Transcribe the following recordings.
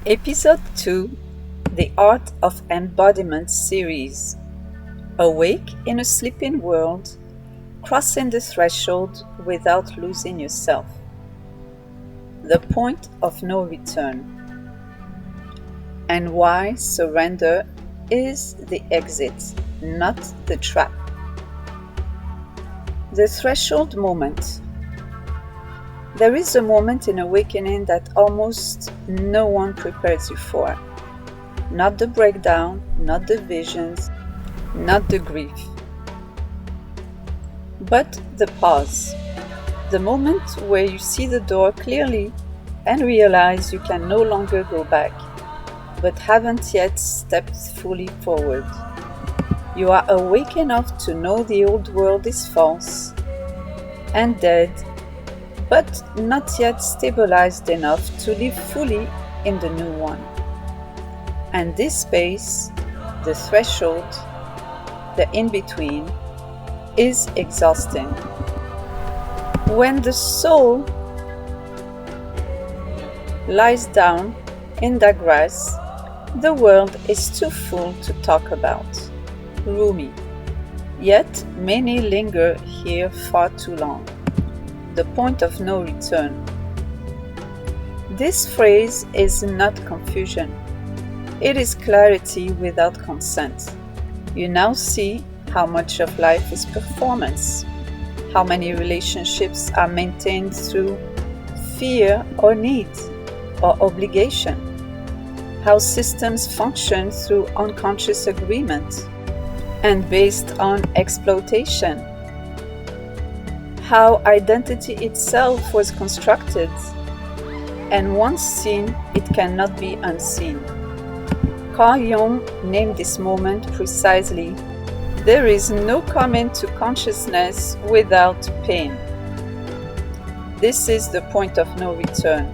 Episode 2, The Art of Embodiment Series. Awake in a sleeping world, crossing the threshold without losing yourself. The point of no return. And why surrender is the exit, not the trap. The threshold moment. There is a moment in awakening that almost no one prepares you for. Not the breakdown, not the visions, not the grief. But the pause. The moment where you see the door clearly and realize you can no longer go back, but haven't yet stepped fully forward. You are awake enough to know the old world is false and dead, but not yet stabilized enough to live fully in the new one. And this space, the threshold, the in-between, is exhausting. When the soul lies down in the grass, the world is too full to talk about, roomy. Yet many linger here far too long. The point of no return. This phrase is not confusion. It is clarity without consent. You now see how much of life is performance, how many relationships are maintained through fear or need or obligation, how systems function through unconscious agreement and based on exploitation, how identity itself was constructed, and once seen, it cannot be unseen. Carl Jung named this moment precisely, "There is no coming to consciousness without pain." This is the point of no return,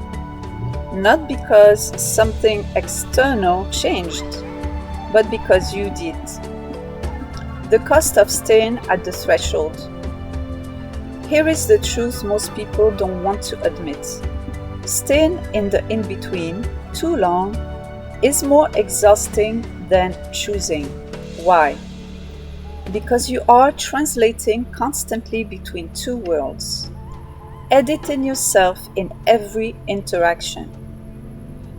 not because something external changed, but because you did. The cost of staying at the threshold. Here is the truth most people don't want to admit. Staying in the in-between too long is more exhausting than choosing. Why? Because you are translating constantly between two worlds, editing yourself in every interaction,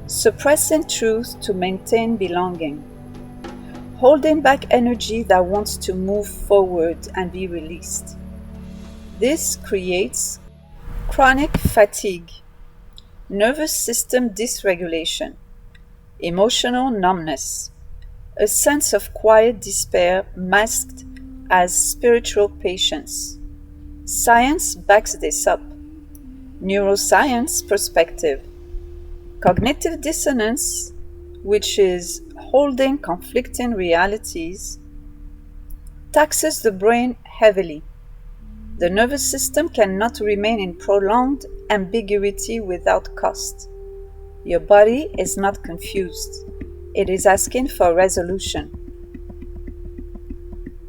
suppressing truth to maintain belonging, holding back energy that wants to move forward and be released. This creates chronic fatigue, nervous system dysregulation, emotional numbness, a sense of quiet despair masked as spiritual patience. Science backs this up. Neuroscience perspective. Cognitive dissonance, which is holding conflicting realities, taxes the brain heavily. The nervous system cannot remain in prolonged ambiguity without cost. Your body is not confused. It is asking for resolution.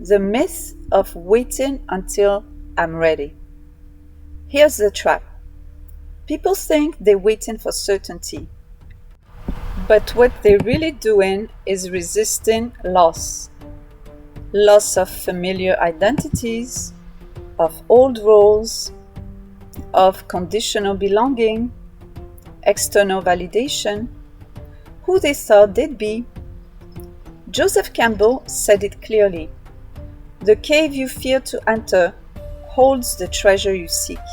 The myth of waiting until I'm ready. Here's the trap. People think they're waiting for certainty. But what they're really doing is resisting loss. Loss of familiar identities, of old roles, of conditional belonging, external validation, who they thought they'd be. Joseph Campbell said it clearly. The cave you fear to enter holds the treasure you seek.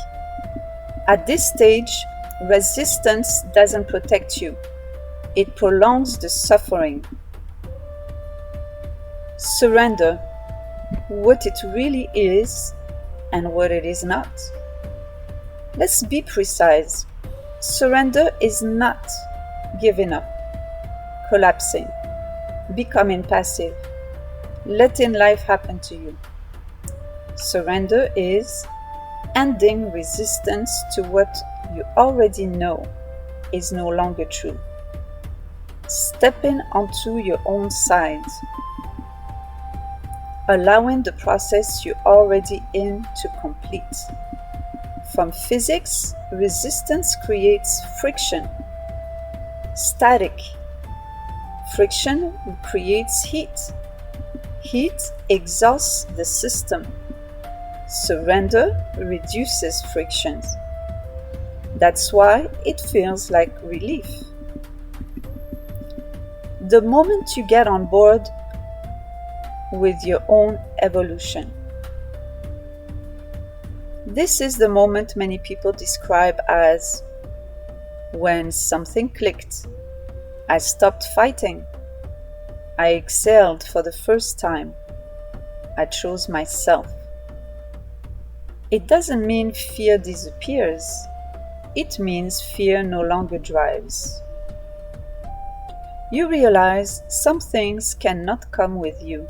At this stage, resistance doesn't protect you. It prolongs the suffering. Surrender, what it really is and what it is not. Let's be precise. Surrender is not giving up, collapsing, becoming passive, letting life happen to you. Surrender is ending resistance to what you already know is no longer true. Stepping onto your own side. Allowing the process you're already in to complete. From physics, resistance creates friction. Static. Friction creates heat. Heat exhausts the system. Surrender reduces frictions. That's why it feels like relief. The moment you get on board with your own evolution. This is the moment many people describe as when something clicked. I stopped fighting. I exhaled for the first time. I chose myself. It doesn't mean fear disappears. It means fear no longer drives. You realize some things cannot come with you.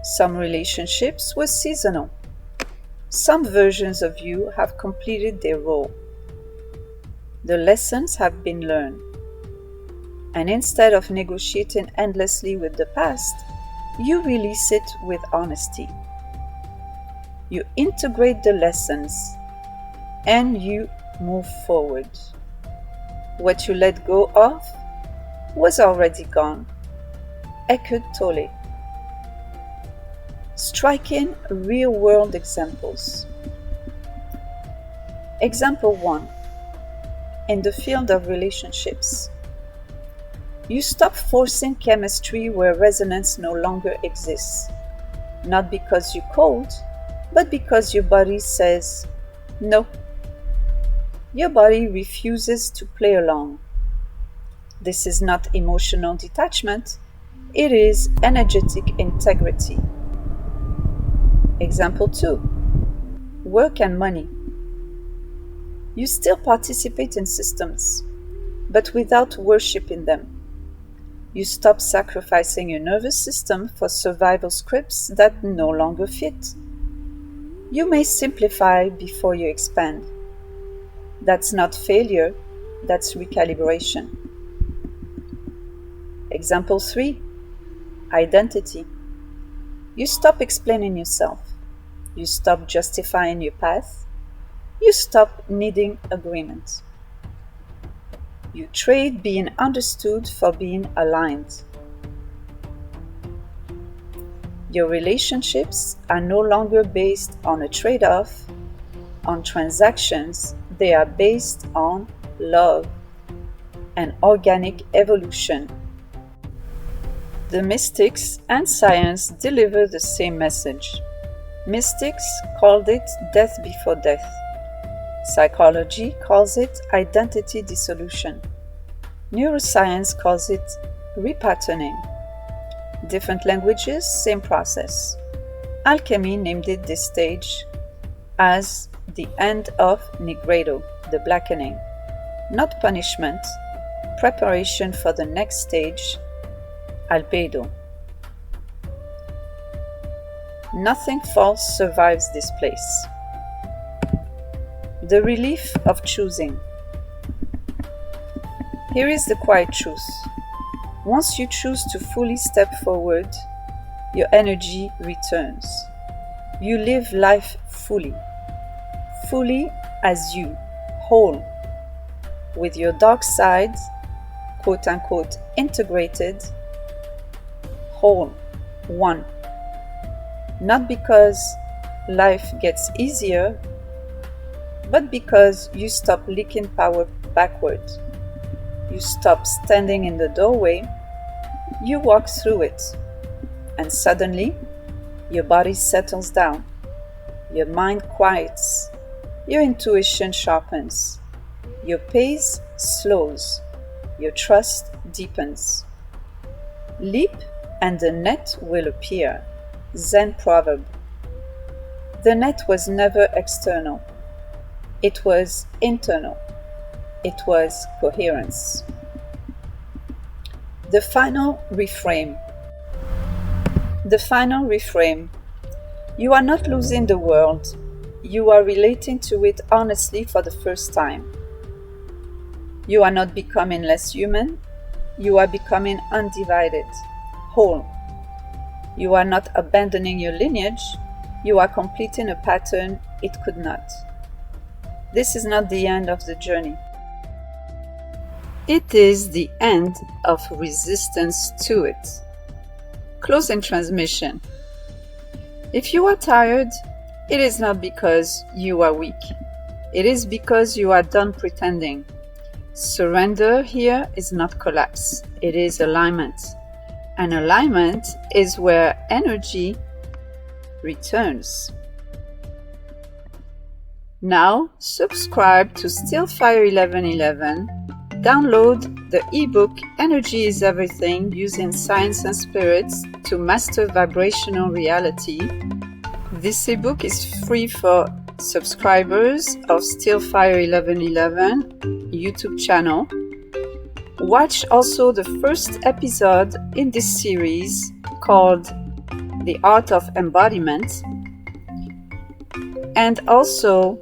Some relationships were seasonal. Some versions of you have completed their role. The lessons have been learned. And instead of negotiating endlessly with the past, you release it with honesty. You integrate the lessons and you move forward. What you let go of was already gone. Eckhart Tolle. Striking real-world examples. Example 1. In the field of relationships. You stop forcing chemistry where resonance no longer exists. Not because you're cold, but because your body says no. Your body refuses to play along. This is not emotional detachment, it is energetic integrity. Example 2. Work and money. You still participate in systems, but without worshiping them. You stop sacrificing your nervous system for survival scripts that no longer fit. You may simplify before you expand. That's not failure, that's recalibration. Example 3. Identity. You stop explaining yourself. You stop justifying your path. You stop needing agreement. You trade being understood for being aligned. Your relationships are no longer based on a trade-off, on transactions. They are based on love and organic evolution. The mystics and science deliver the same message. Mystics called it death before death. Psychology calls it identity dissolution. Neuroscience calls it repatterning. Different languages, same process. Alchemy named it this stage as the end of nigredo, the blackening. Not punishment, preparation for the next stage, albedo. Nothing false survives this place. The relief of choosing. Here is the quiet truth. Once you choose to fully step forward, your energy returns. You live life fully as you, whole, with your dark side, quote unquote, integrated, whole, one. Not because life gets easier, but because you stop leaking power backward. You stop standing in the doorway, you walk through it, and suddenly your body settles down, your mind quiets, your intuition sharpens, your pace slows, your trust deepens. Leap and the net will appear. Zen proverb. The net was never external. It was internal. It was coherence. The final reframe. The final reframe. You are not losing the world. You are relating to it honestly for the first time. You are not becoming less human. You are becoming undivided, whole. You are not abandoning your lineage. You are completing a pattern it could not. This is not the end of the journey. It is the end of resistance to it. Closing transmission. If you are tired, it is not because you are weak. It is because you are done pretending. Surrender here is not collapse. It is alignment. And alignment is where energy returns. Now, subscribe to Stillfire 1111. Download the ebook Energy is Everything using science and spirits to master vibrational reality. This ebook is free for subscribers of Stillfire 1111 YouTube channel. Watch also the first episode in this series called The Art of Embodiment, and also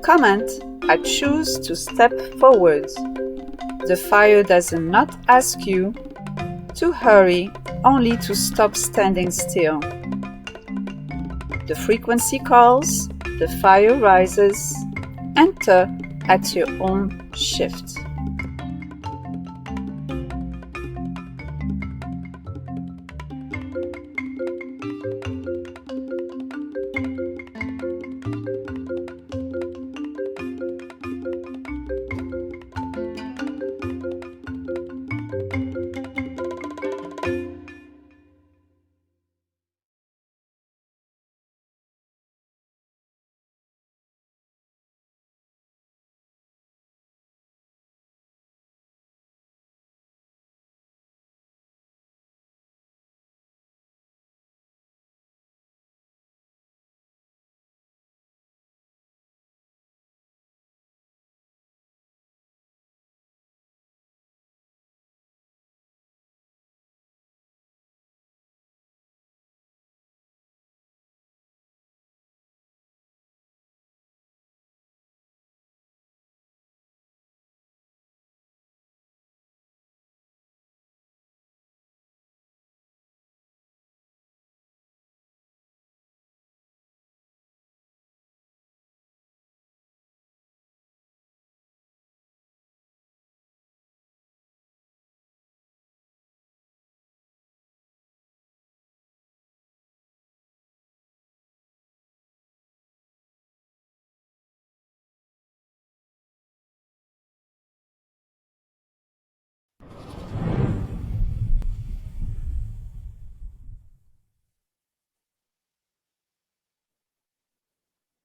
comment, I choose to step forward. The fire does not ask you to hurry, only to stop standing still. The frequency calls, the fire rises, enter at your own shift.